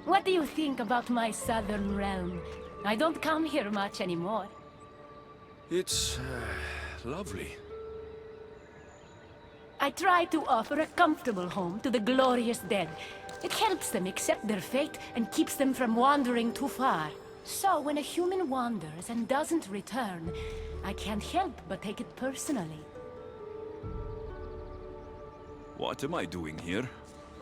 What do you think about my southern realm? I don't come here much anymore. It's lovely. I try to offer a comfortable home to the glorious dead. It helps them accept their fate and keeps them from wandering too far. So when a human wanders and doesn't return, I can't help but take it personally. What am I doing here?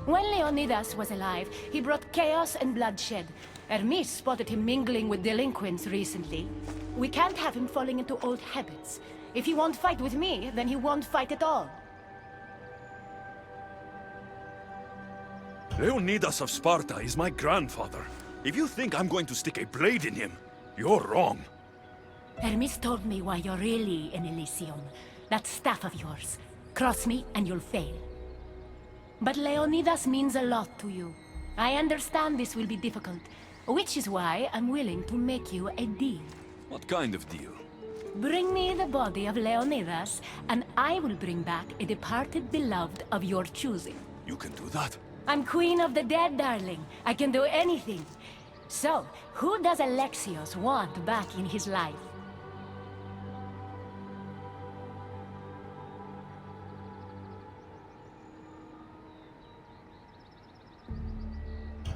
When Leonidas was alive, he brought chaos and bloodshed. Hermes spotted him mingling with delinquents recently. We can't have him falling into old habits. If he won't fight with me, then he won't fight at all. Leonidas of Sparta is my grandfather. If you think I'm going to stick a blade in him, you're wrong. Hermes told me why you're really in Elysium. That staff of yours. Cross me and you'll fail. But Leonidas means a lot to you. I understand this will be difficult, which is why I'm willing to make you a deal. What kind of deal? Bring me the body of Leonidas, and I will bring back a departed beloved of your choosing. You can do that? I'm queen of the dead, darling. I can do anything. So, who does Alexios want back in his life?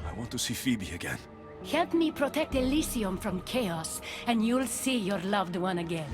I want to see Phoebe again. Help me protect Elysium from chaos, and you'll see your loved one again.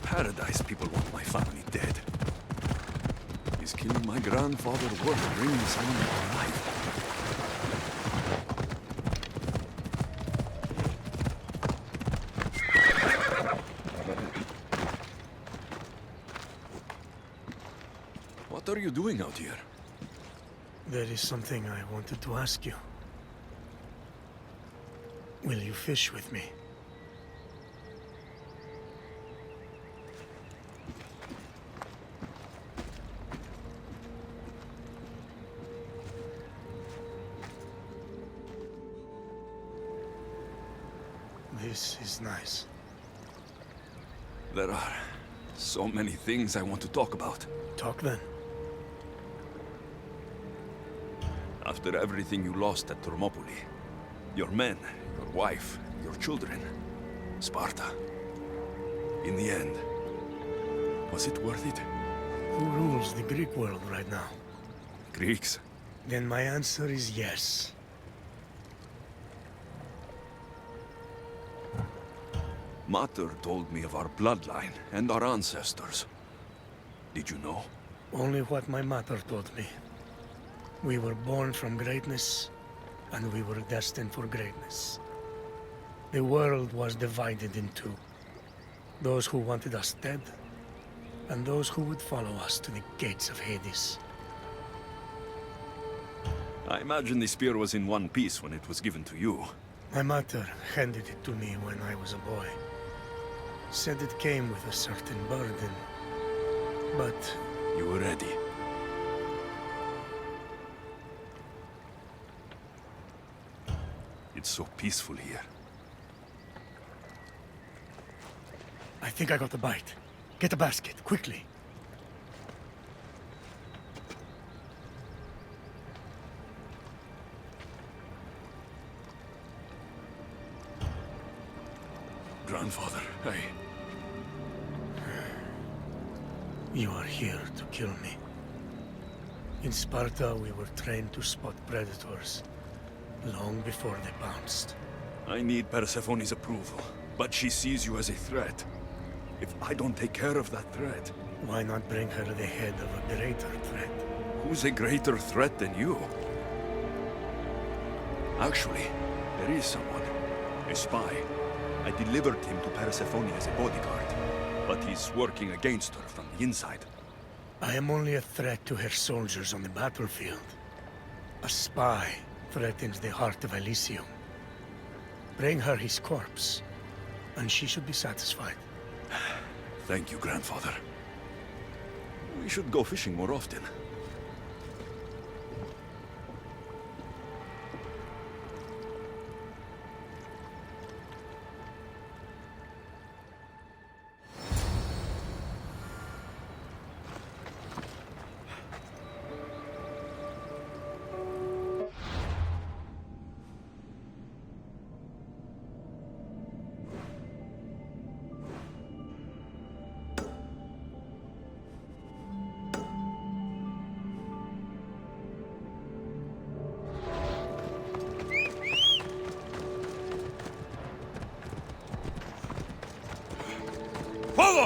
Paradise, people want my family dead. Is killing my grandfather worth bringing someone alive? What are you doing out here? There is something I wanted to ask you. Will you fish with me? This is nice. There are so many things I want to talk about. Talk then. After everything you lost at Thermopylae, your men, your wife, your children, Sparta. In the end, was it worth it? Who rules the Greek world right now? Greeks? Then my answer is yes. Mater told me of our bloodline and our ancestors. Did you know? Only what my mother told me. We were born from greatness, and we were destined for greatness. The world was divided in two. Those who wanted us dead, and those who would follow us to the gates of Hades. I imagine the spear was in one piece when it was given to you. My mother handed it to me when I was a boy. Said it came with a certain burden, but... You were ready. It's so peaceful here. I think I got the bite. Get a basket, quickly. Grandfather, You are here to kill me. In Sparta, we were trained to spot predators, long before they pounced. I need Persephone's approval, but she sees you as a threat. If I don't take care of that threat... Why not bring her the head of a greater threat? Who's a greater threat than you? Actually, there is someone. A spy. I delivered him to Persephone as a bodyguard, but he's working against her from the inside. I am only a threat to her soldiers on the battlefield. A spy threatens the heart of Elysium. Bring her his corpse, and she should be satisfied. Thank you, grandfather. We should go fishing more often.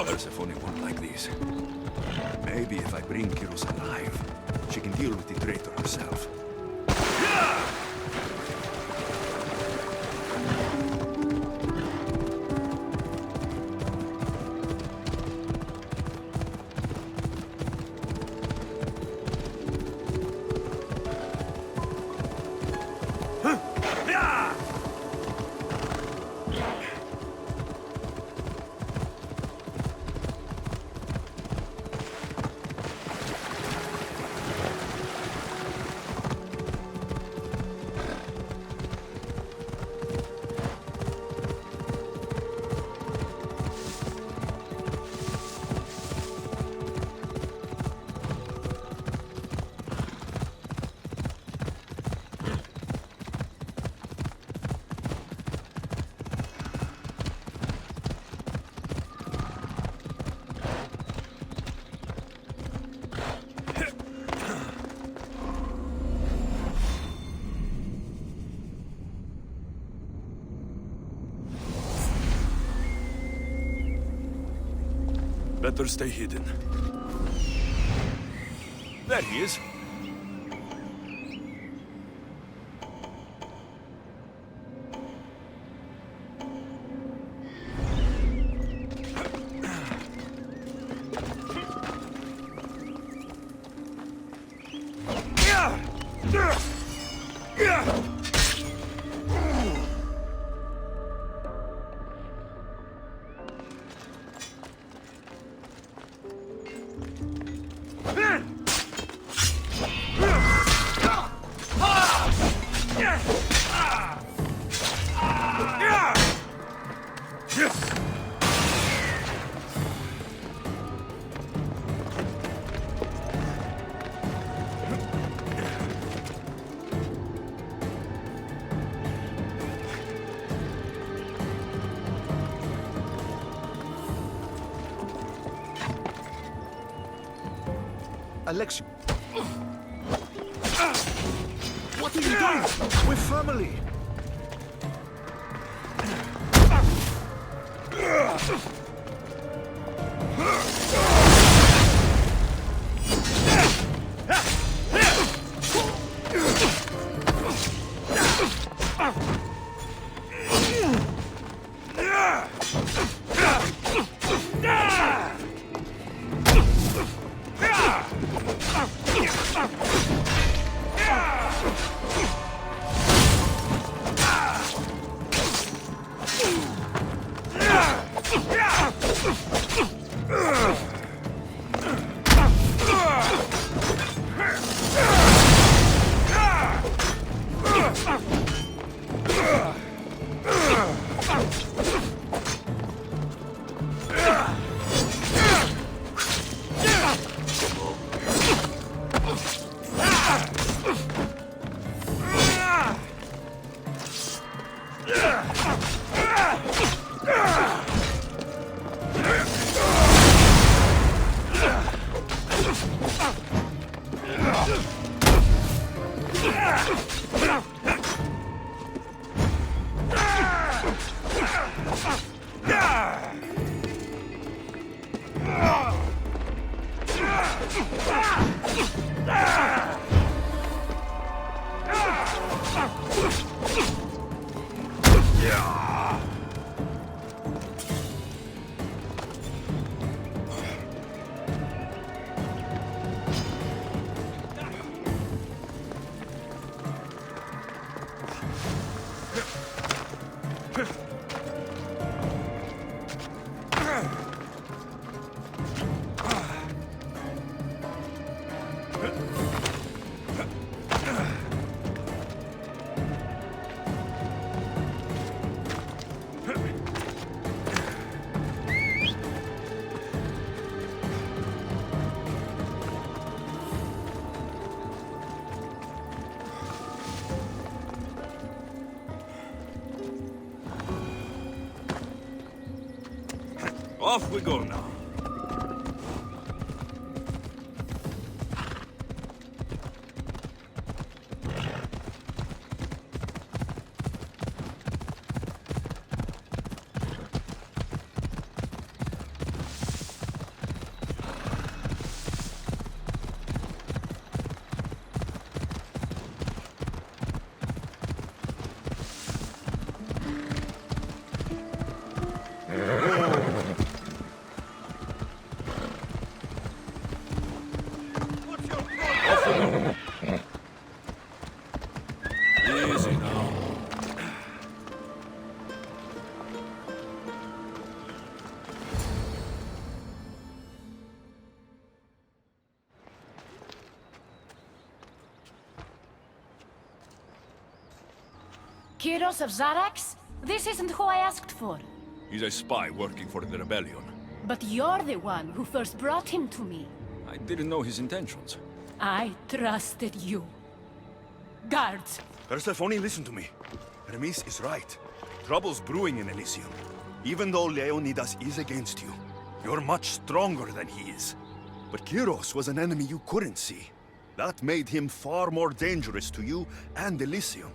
Persephone won't like these. Maybe if I bring Kyros alive, she can deal with the traitor herself. Better stay hidden. There he is. Alexios. What are you doing? We're family. Off we go now. Easy now. Kyros of Zarax? This isn't who I asked for. He's a spy working for the rebellion. But you're the one who first brought him to me. I didn't know his intentions. I trusted you. Guards! Persephone, listen to me. Hermes is right. Trouble's brewing in Elysium. Even though Leonidas is against you, you're much stronger than he is. But Kyros was an enemy you couldn't see. That made him far more dangerous to you and Elysium.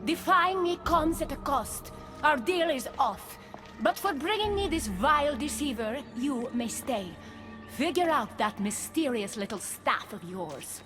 Defying me comes at a cost. Our deal is off. But for bringing me this vile deceiver, you may stay. Figure out that mysterious little staff of yours.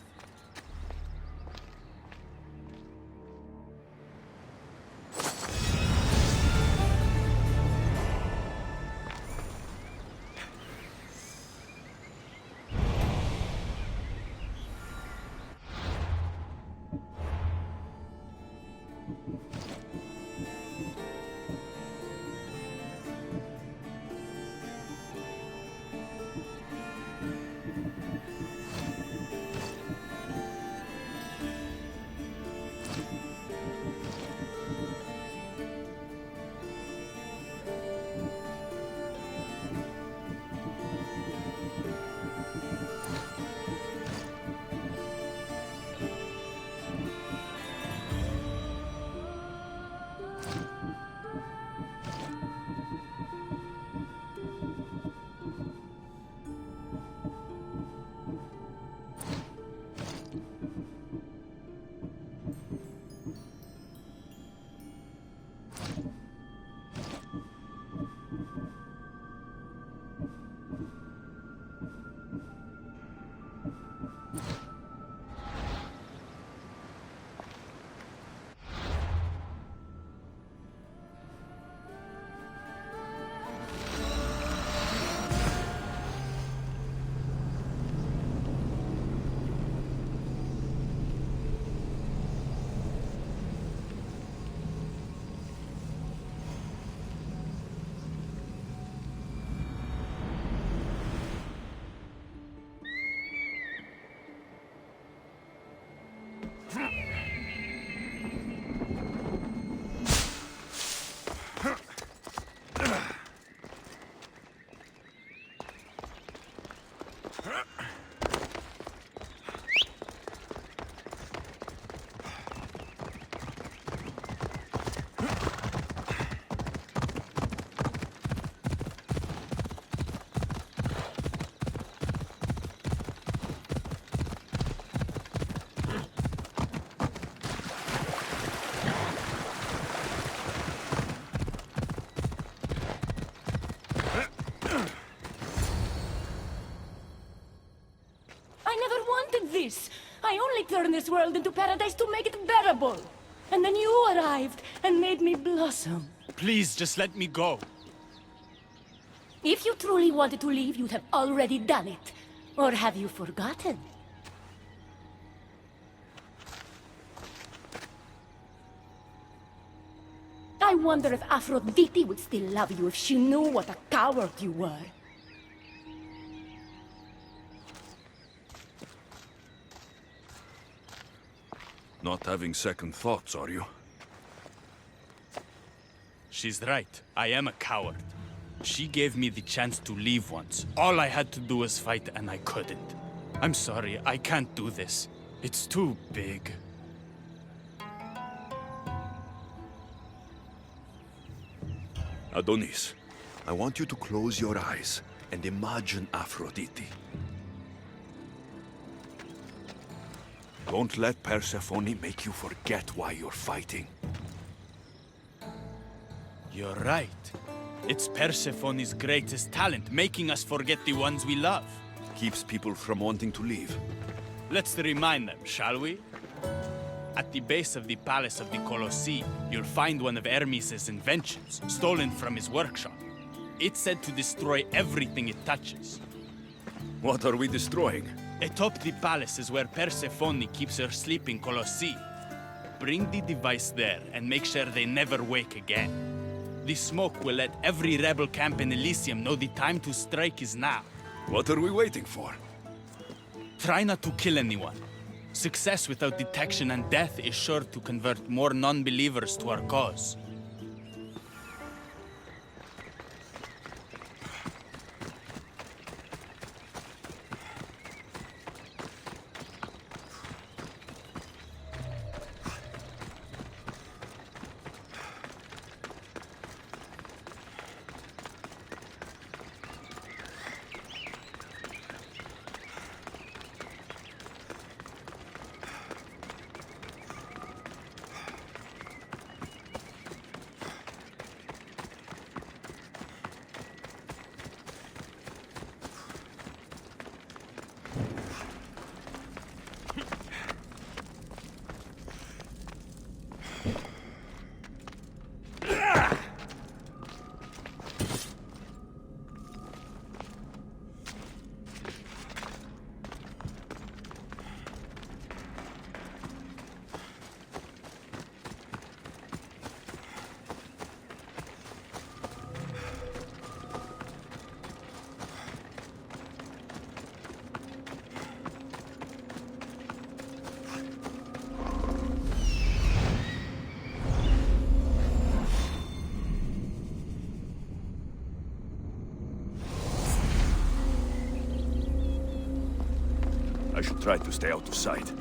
this? I only turned this world into paradise to make it bearable. And then you arrived and made me blossom. Please, just let me go. If you truly wanted to leave, you'd have already done it. Or have you forgotten? I wonder if Aphrodite would still love you if she knew what a coward you were. Not having second thoughts, are you? She's right. I am a coward. She gave me the chance to leave once. All I had to do was fight, and I couldn't. I'm sorry, I can't do this. It's too big. Adonis, I want you to close your eyes and imagine Aphrodite. Don't let Persephone make you forget why you're fighting. You're right. It's Persephone's greatest talent, making us forget the ones we love. Keeps people from wanting to leave. Let's remind them, shall we? At the base of the palace of the Colosseum, you'll find one of Hermes' inventions, stolen from his workshop. It's said to destroy everything it touches. What are we destroying? Atop the palace is where Persephone keeps her sleeping Colosseum. Bring the device there and make sure they never wake again. The smoke will let every rebel camp in Elysium know the time to strike is now. What are we waiting for? Try not to kill anyone. Success without detection and death is sure to convert more non-believers to our cause. I should try to stay out of sight.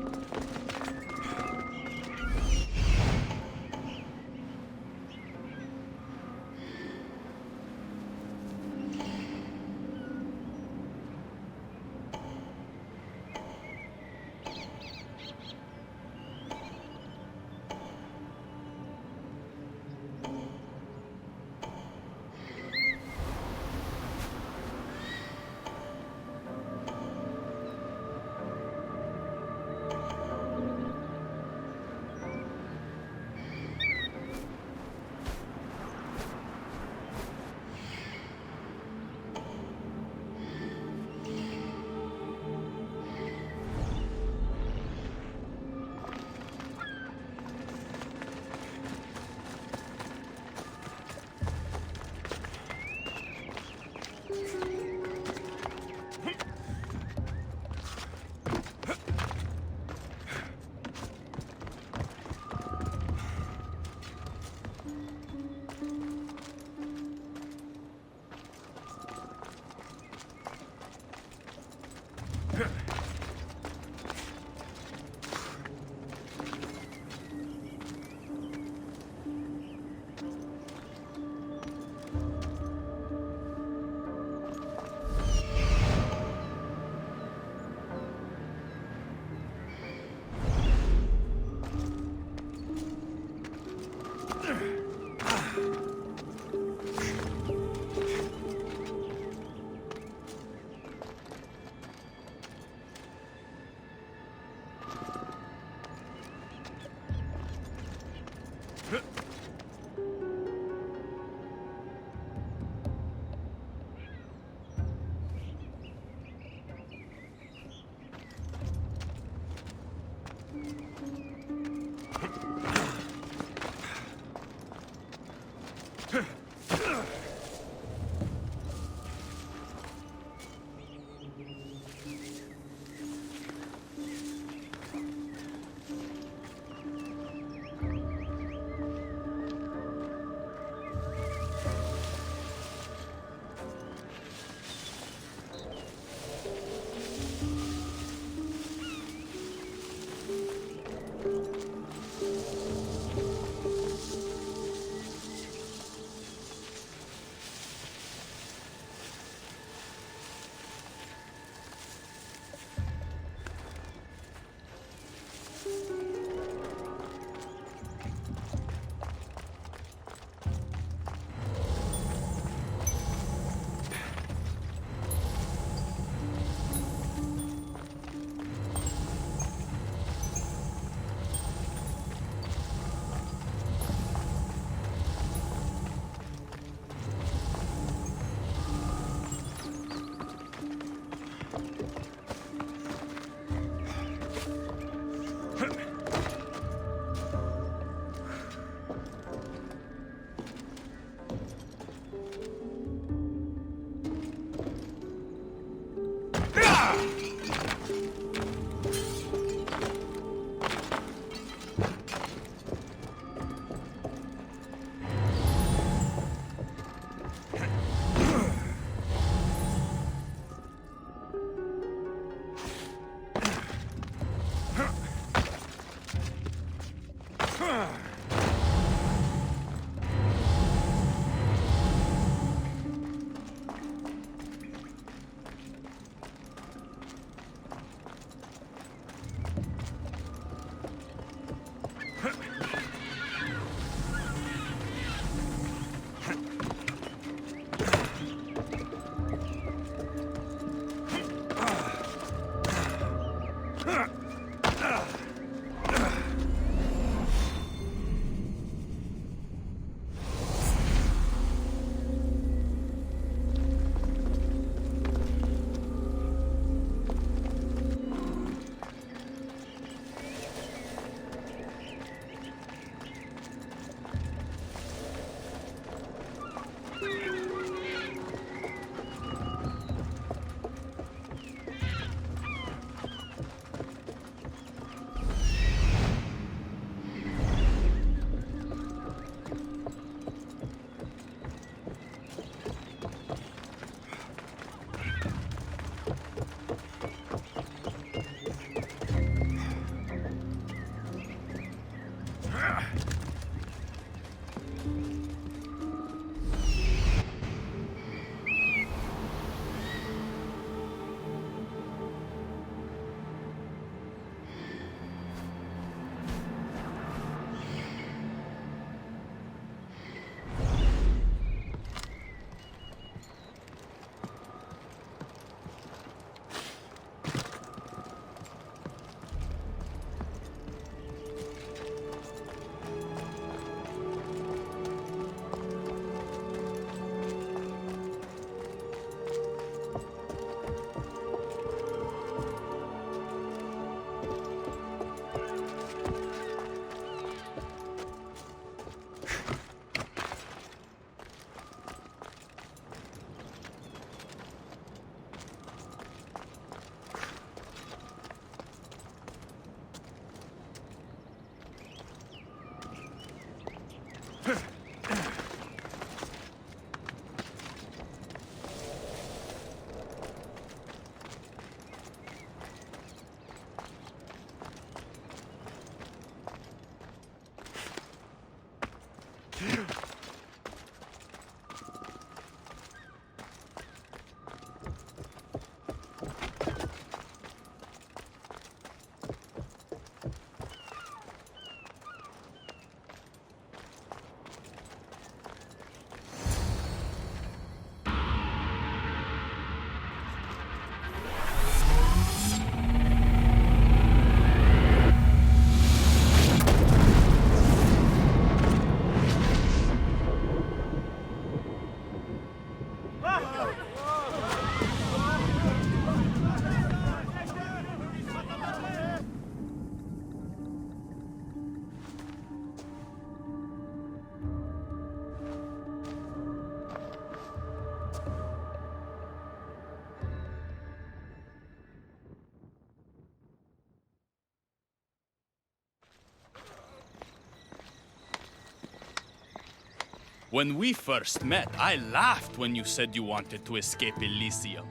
When we first met, I laughed when you said you wanted to escape Elysium.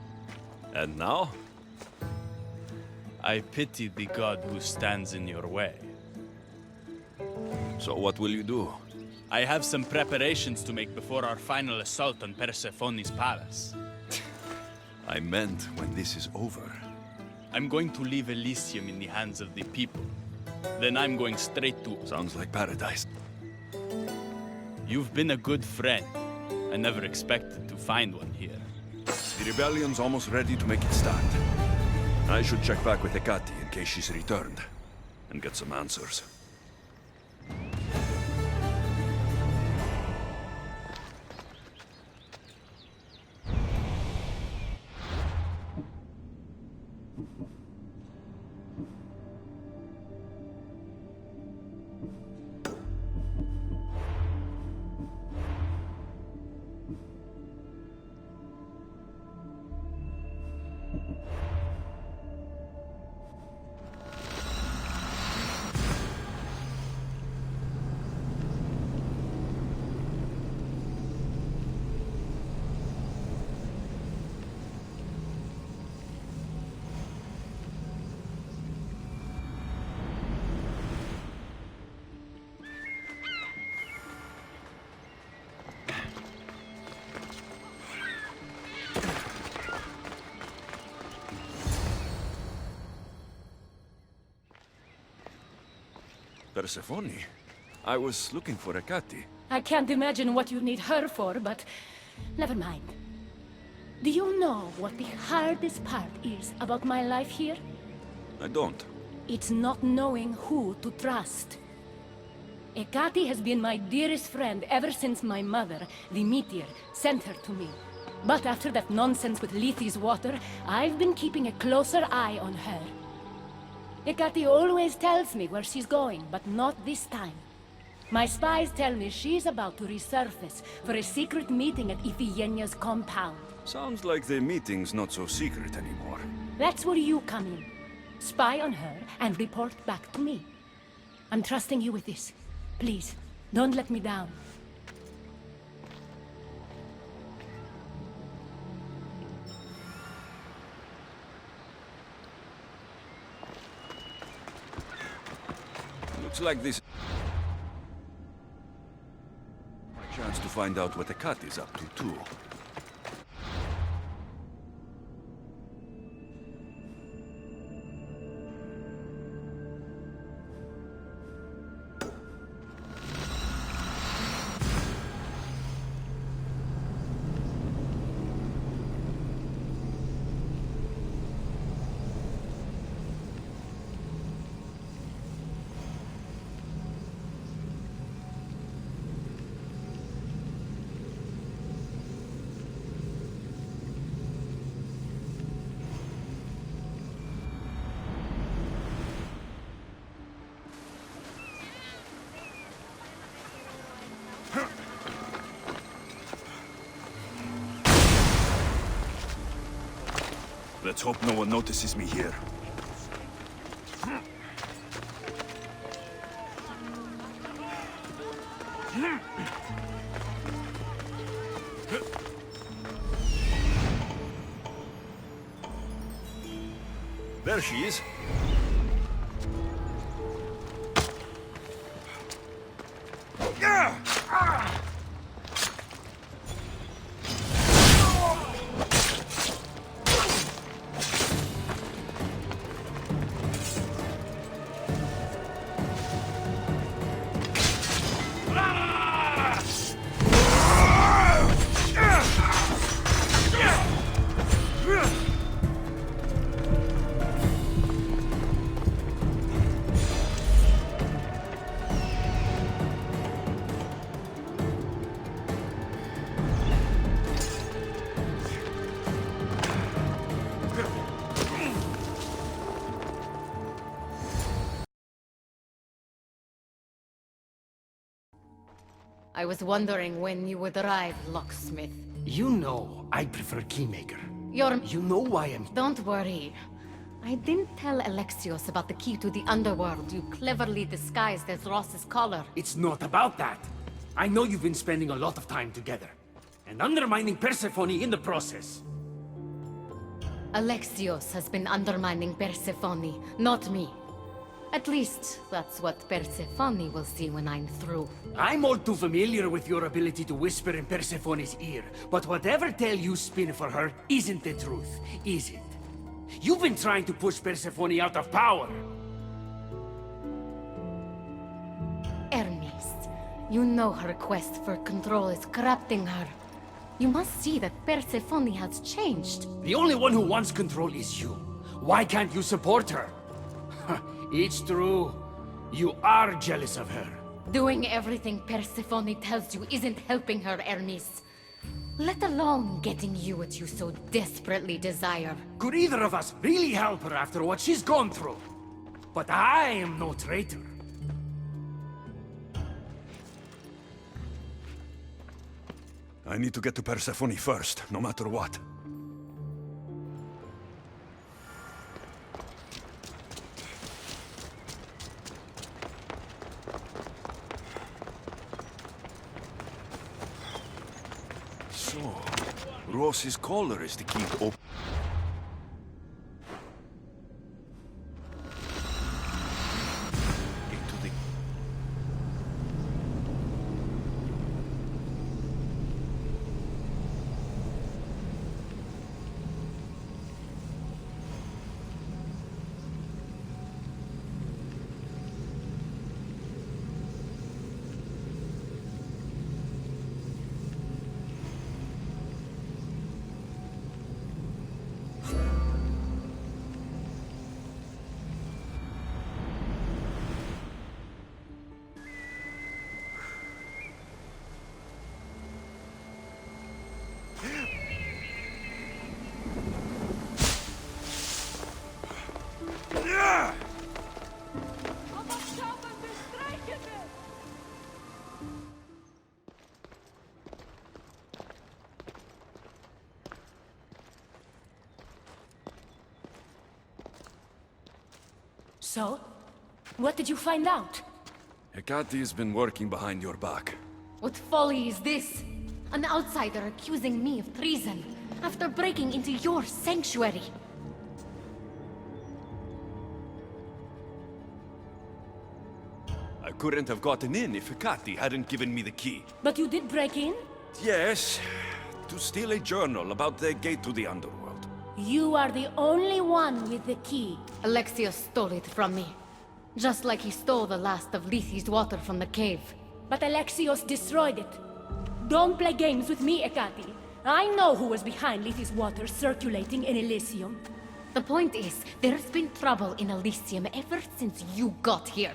And now? I pity the god who stands in your way. So what will you do? I have some preparations to make before our final assault on Persephone's palace. I meant when this is over. I'm going to leave Elysium in the hands of the people. Then I'm going straight to... Sounds like paradise. You've been a good friend. I never expected to find one here. The rebellion's almost ready to make its stand. I should check back with Hecate in case she's returned, and get some answers. Persephone? I was looking for Hecate. I can't imagine what you need her for, but never mind. Do you know what the hardest part is about my life here? I don't. It's not knowing who to trust. Hecate has been my dearest friend ever since my mother, the meteor, sent her to me. But after that nonsense with Lethe's water, I've been keeping a closer eye on her. Hecate always tells me where she's going, but not this time. My spies tell me she's about to resurface for a secret meeting at Iphigenia's compound. Sounds like the meeting's not so secret anymore. That's where you come in. Spy on her and report back to me. I'm trusting you with this. Please, don't let me down. Looks like this... my chance to find out what Hecate's up to, too. Let's hope no one notices me here. There she is. I was wondering when you would arrive, locksmith. You know I prefer Keymaker. You're... You know why I'm... Don't worry. I didn't tell Alexios about the key to the underworld you cleverly disguised as Ross's collar. It's not about that. I know you've been spending a lot of time together, and undermining Persephone in the process. Alexios has been undermining Persephone, not me. At least, that's what Persephone will see when I'm through. I'm all too familiar with your ability to whisper in Persephone's ear, but whatever tale you spin for her isn't the truth, is it? You've been trying to push Persephone out of power. Hermes, you know her quest for control is corrupting her. You must see that Persephone has changed. The only one who wants control is you. Why can't you support her? It's true. You are jealous of her. Doing everything Persephone tells you isn't helping her, Hermes. Let alone getting you what you so desperately desire. Could either of us really help her after what she's gone through? But I am no traitor. I need to get to Persephone first, no matter what. So, Ross's collar is the key to open. Into the... So? What did you find out? Hecate's been working behind your back. What folly is this? An outsider accusing me of treason after breaking into your sanctuary. I couldn't have gotten in if Hecate hadn't given me the key. But you did break in? Yes, to steal a journal about the gate to the underworld. You are the only one with the key. Alexios stole it from me. Just like he stole the last of Lethi's water from the cave. But Alexios destroyed it. Don't play games with me, Hecate. I know who was behind Lethi's water circulating in Elysium. The point is, there's been trouble in Elysium ever since you got here.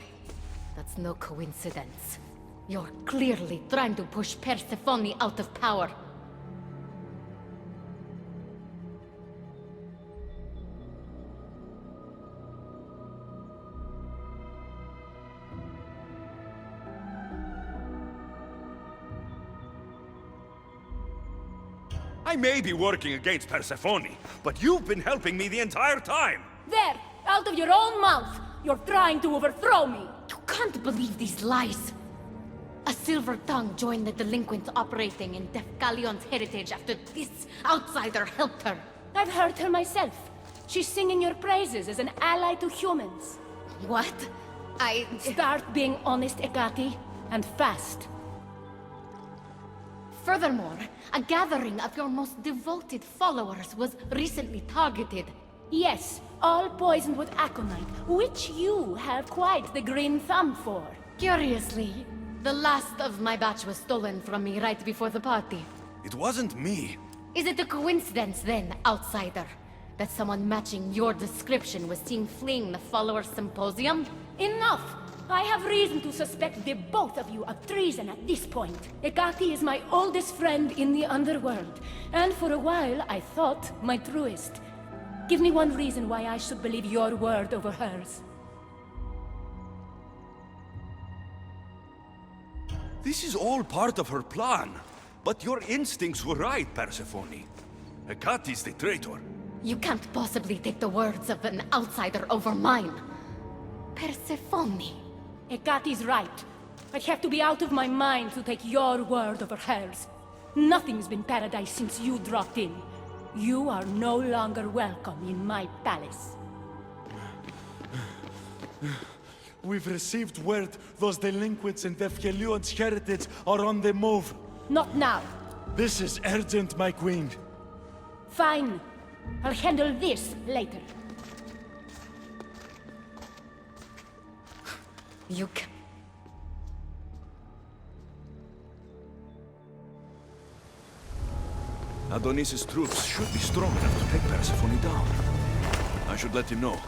That's no coincidence. You're clearly trying to push Persephone out of power. I may be working against Persephone, but you've been helping me the entire time! There! Out of your own mouth! You're trying to overthrow me! You can't believe these lies! A silver tongue joined the delinquents operating in Defcalion's heritage after this outsider helped her. I've heard her myself. She's singing your praises as an ally to humans. What? Start being honest, Hecate, and fast. Furthermore, a gathering of your most devoted followers was recently targeted. Yes, all poisoned with aconite, which you have quite the green thumb for. Curiously, the last of my batch was stolen from me right before the party. It wasn't me. Is it a coincidence then, outsider, that someone matching your description was seen fleeing the followers' symposium? Enough! I have reason to suspect the both of you of treason at this point. Hecate is my oldest friend in the underworld, and for a while I thought my truest. Give me one reason why I should believe your word over hers. This is all part of her plan. But your instincts were right, Persephone. Hecate's the traitor. You can't possibly take the words of an outsider over mine. Persephone. Hecate's right. I'd have to be out of my mind to take your word over hers. Nothing's been paradise since you dropped in. You are no longer welcome in my palace. We've received word those delinquents in Defkelion's heritage are on the move. Not now. This is urgent, my queen. Fine. I'll handle this later. You can... Adonis's troops should be strong enough to take Persephone down. I should let him know.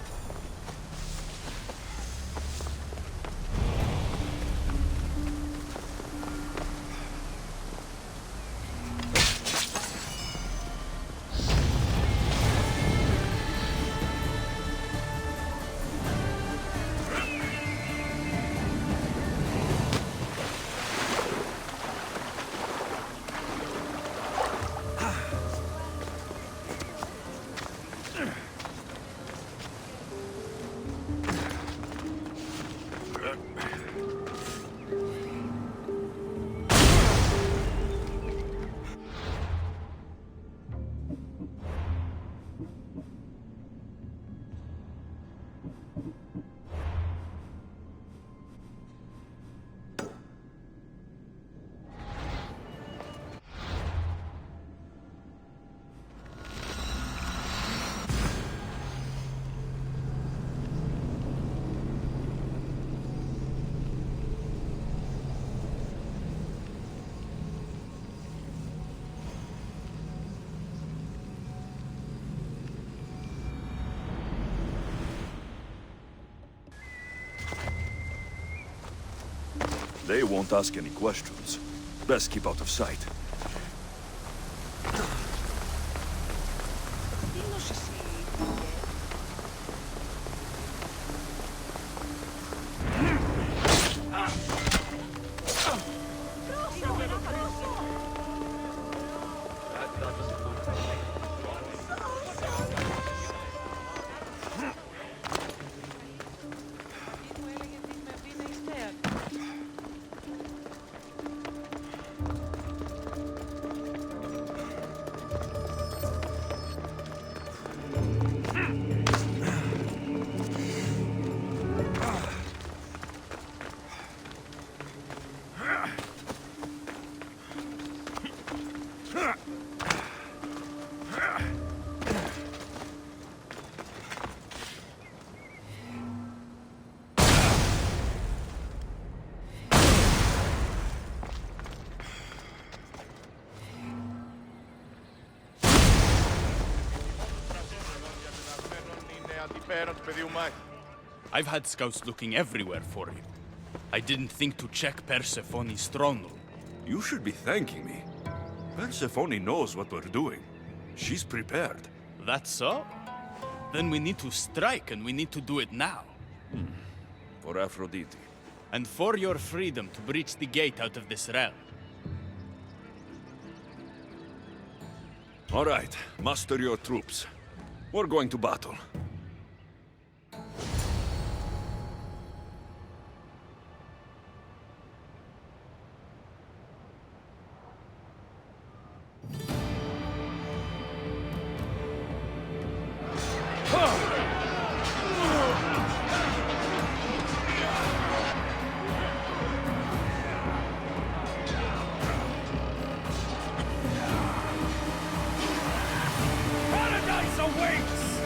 They won't ask any questions. Best keep out of sight. I've had scouts looking everywhere for you. I didn't think to check Persephone's throne room. You should be thanking me. Persephone knows what we're doing. She's prepared. That's so? Then we need to strike, and we need to do it now. For Aphrodite. And for your freedom to breach the gate out of this realm. All right, muster your troops. We're going to battle. Paradise awaits!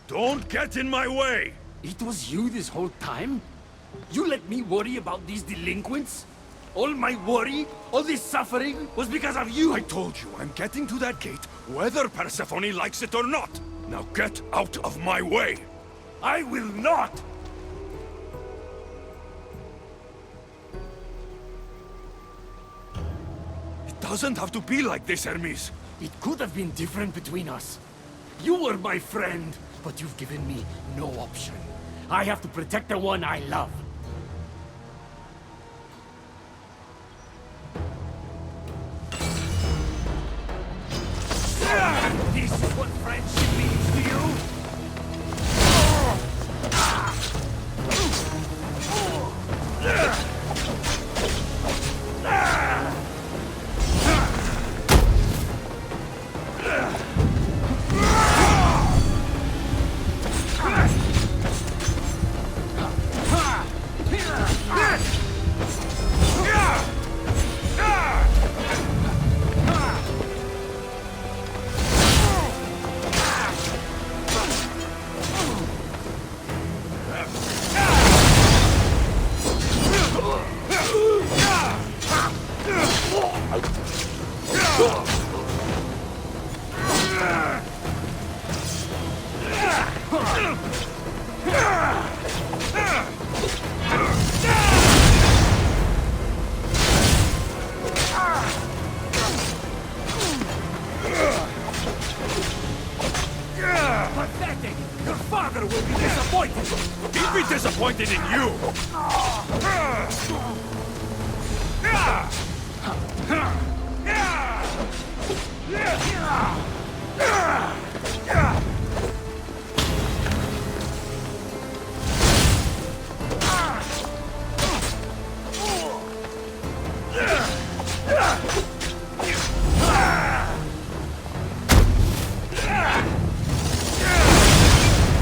Don't get in my way! It was you this whole time? You let me worry about these delinquents? All my worry, all this suffering, was because of you! I told you, I'm getting to that gate, whether Persephone likes it or not. Now get out of my way! I will not! It doesn't have to be like this, Hermes. It could have been different between us. You were my friend, but you've given me no option. I have to protect the one I love. This is what friendship means to you? Pathetic! Your father will be disappointed! He'd be disappointed in you!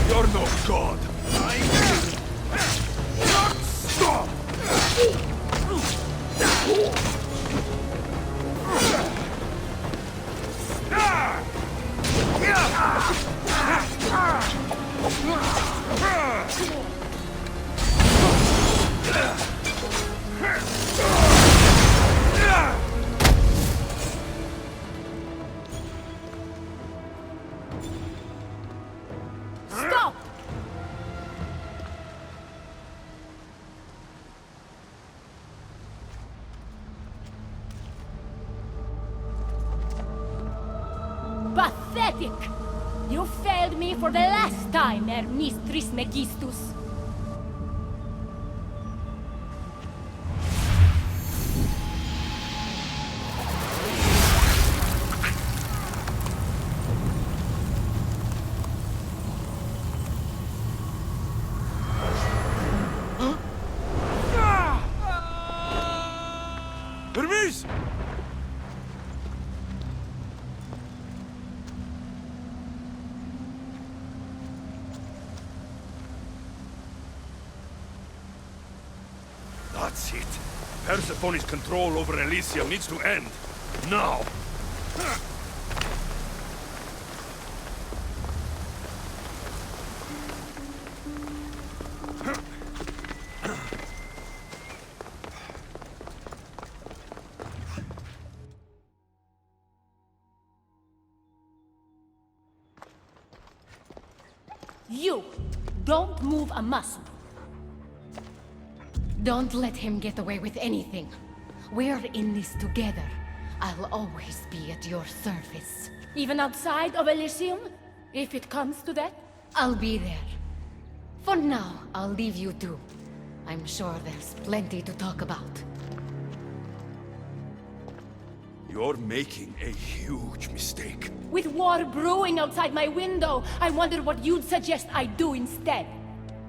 You're no god! Not stop! Stop! Pathetic! You failed me for the last time, Hermes Trismegistus. Hermes! That's it. Persephone's control over Elysium needs to end. Now! You! Don't move a muscle. Don't let him get away with anything. We're in this together. I'll always be at your service. Even outside of Elysium? If it comes to that? I'll be there. For now, I'll leave you two. I'm sure there's plenty to talk about. You're making a huge mistake. With war brewing outside my window, I wonder what you'd suggest I do instead.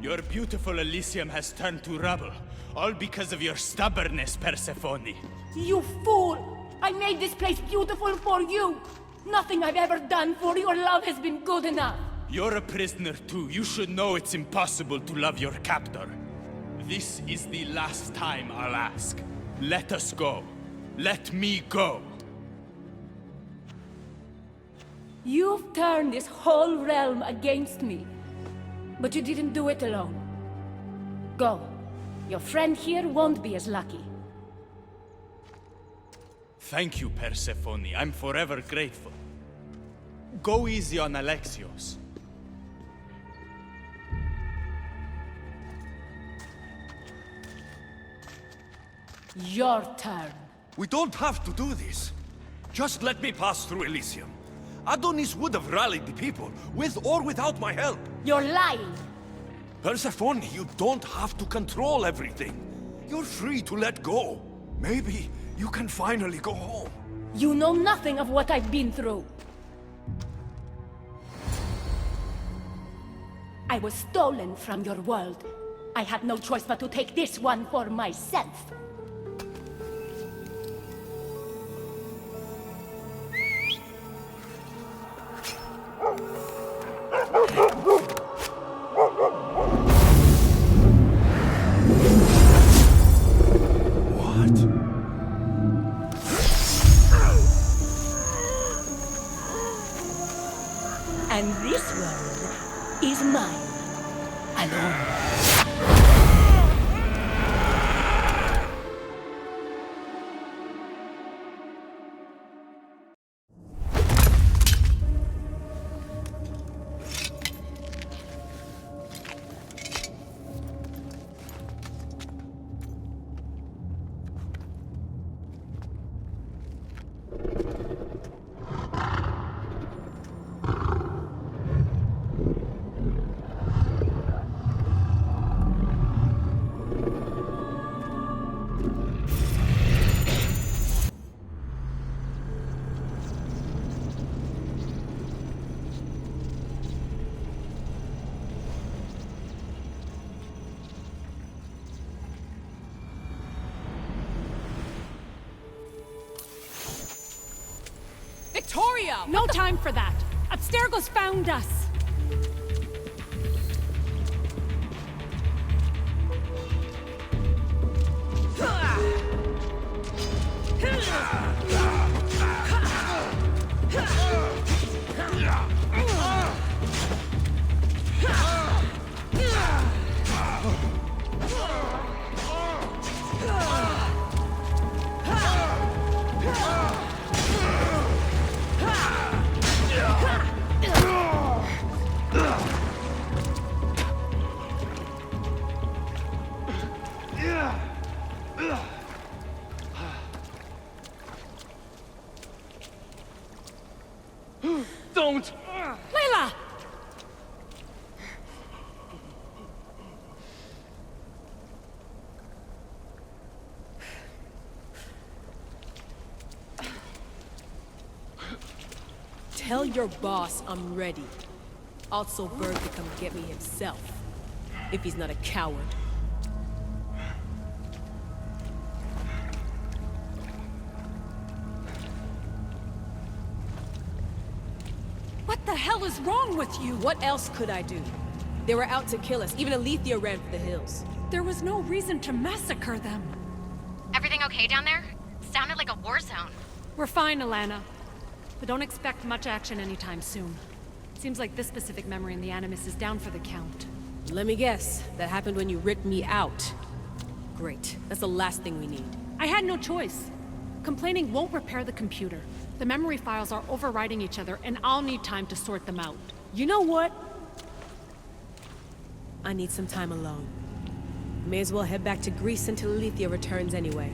Your beautiful Elysium has turned to rubble, all because of your stubbornness, Persephone. You fool! I made this place beautiful for you! Nothing I've ever done for your love has been good enough! You're a prisoner too. You should know it's impossible to love your captor. This is the last time I'll ask. Let us go. Let me go. You've turned this whole realm against me. But you didn't do it alone. Go. Your friend here won't be as lucky. Thank you, Persephone. I'm forever grateful. Go easy on Alexios. Your turn. We don't have to do this. Just let me pass through Elysium. Adonis would have rallied the people, with or without my help. You're lying! Persephone, you don't have to control everything. You're free to let go. Maybe you can finally go home. You know nothing of what I've been through. I was stolen from your world. I had no choice but to take this one for myself. And this world is mine, alone. Victoria! No time for that! Abstergo's found us! Don't! Layla! Tell your boss I'm ready. Also, Bird to come get me himself. If he's not a coward. What the hell is wrong with you? What else could I do? They were out to kill us. Even Alethea ran for the hills. There was no reason to massacre them. Everything okay down there? Sounded like a war zone. We're fine, Alana. But don't expect much action anytime soon. Seems like this specific memory in the Animus is down for the count. Let me guess. That happened when you ripped me out. Great. That's the last thing we need. I had no choice. Complaining won't repair the computer. The memory files are overriding each other, and I'll need time to sort them out. You know what? I need some time alone. May as well head back to Greece until Alethea returns anyway.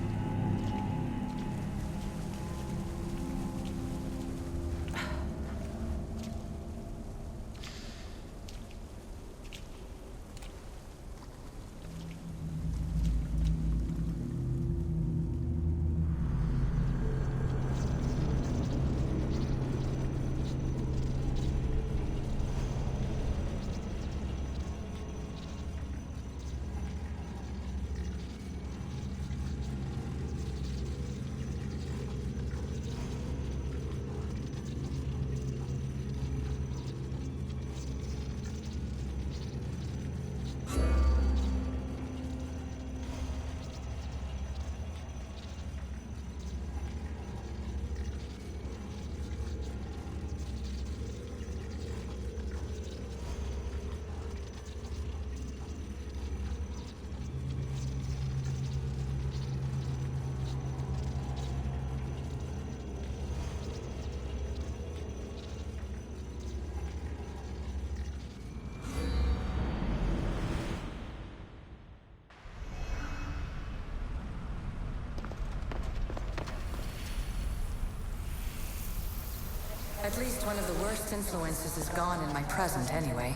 At least one of the worst influences is gone in my present, anyway.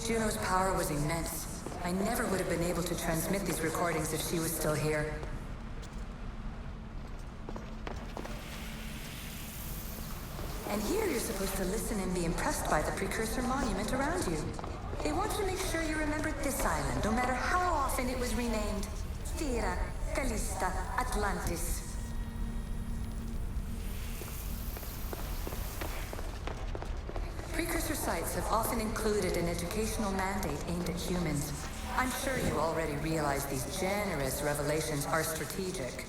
Juno's power was immense. I never would have been able to transmit these recordings if she was still here. And here you're supposed to listen and be impressed by the precursor monument around you. They wanted to make sure you remembered this island, no matter how often it was renamed. Terra, Callista, Atlantis. Precursor sites have often included an educational mandate aimed at humans. I'm sure you already realize these generous revelations are strategic.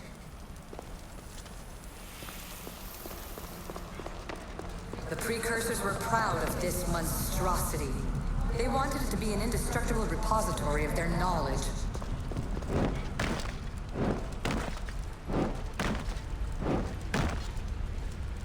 The Precursors were proud of this monstrosity. They wanted it to be an indestructible repository of their knowledge.